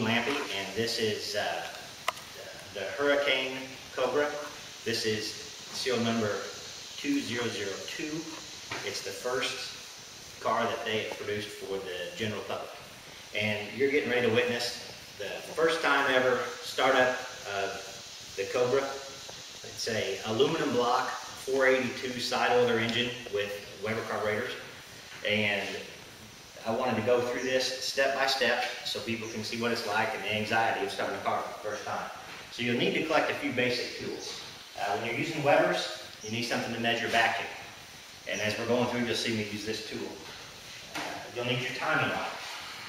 lampe, and this is the Hurricane Cobra. This is serial number 2002. It's the first car that they have produced for the general public. And you're getting ready to witness the first time ever startup of the Cobra. It's a aluminum block 482 side oiler engine with Weber carburetors. And I wanted to go through this step by step so people can see what it's like and the anxiety of starting a car for the first time. So you'll need to collect a few basic tools. When you're using Webers, you need something to measure vacuum. And as we're going through, you'll see me use this tool. You'll need your timing light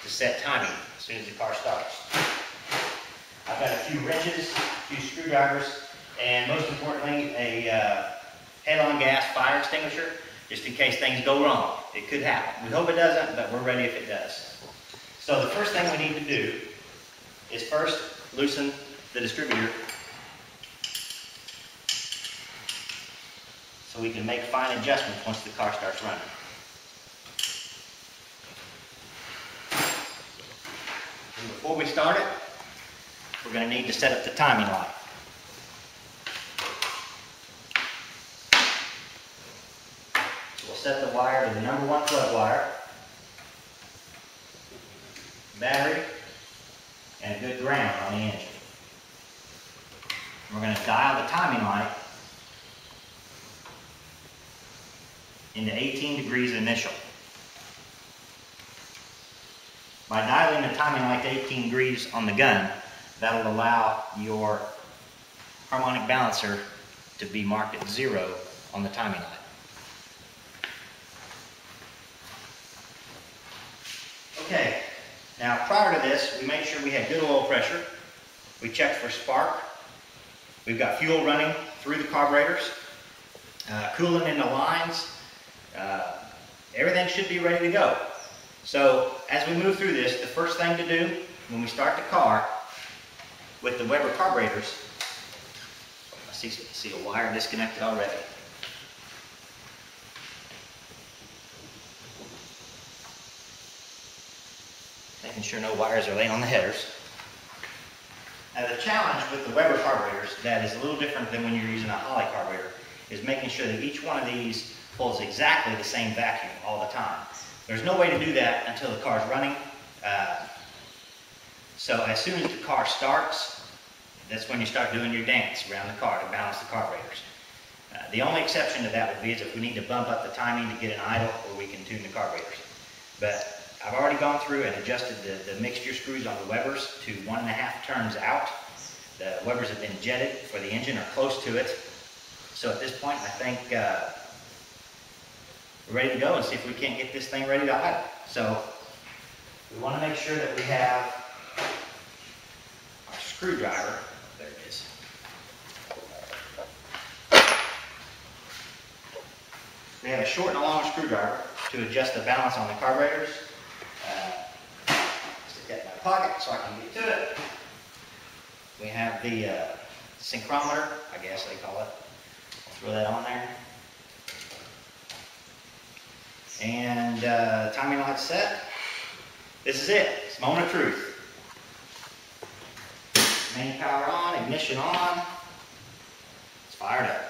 to set timing as soon as the car starts. I've got a few wrenches, a few screwdrivers, and most importantly, a head-on gas fire extinguisher, just in case things go wrong. It could happen. We hope it doesn't, but we're ready if it does. So the first thing we need to do is first loosen the distributor so we can make fine adjustments once the car starts running. And before we start it, we're going to need to set up the timing light. So we'll set the wire to the number 1 plug wire, battery, and a good ground on the engine. We're going to dial the timing light into 18 degrees initial. By dialing the timing light to 18 degrees on the gun, that'll allow your harmonic balancer to be marked at 0 on the timing light. Okay, now prior to this, we made sure we had good oil pressure. We checked for spark. We've got fuel running through the carburetors, coolant in the lines. Everything should be ready to go. So as we move through this, the first thing to do when we start the car with the Weber carburetors, I see a wire disconnected already. Making sure no wires are laying on the headers. Now the challenge with the Weber carburetors that is a little different than when you're using a Holley carburetor is making sure that each one of these pulls exactly the same vacuum all the time. There's no way to do that until the car's running. So as soon as the car starts, that's when you start doing your dance around the car to balance the carburetors. The only exception to that would be is if we need to bump up the timing to get an idle, or we can tune the carburetors. But I've already gone through and adjusted the mixture screws on the Webers to 1.5 turns out. The Webers have been jetted for the engine or close to it. So at this point, I think we're ready to go and see if we can't get this thing ready to idle. So we want to make sure that we have our screwdriver. There it is. We have a short and a long screwdriver to adjust the balance on the carburetors. Stick that in my pocket so I can get to it. We have the synchrometer, I guess they call it. I'll throw that on there. And timing light set. This is it. It's the moment of truth. Main power on, ignition on. It's fired up.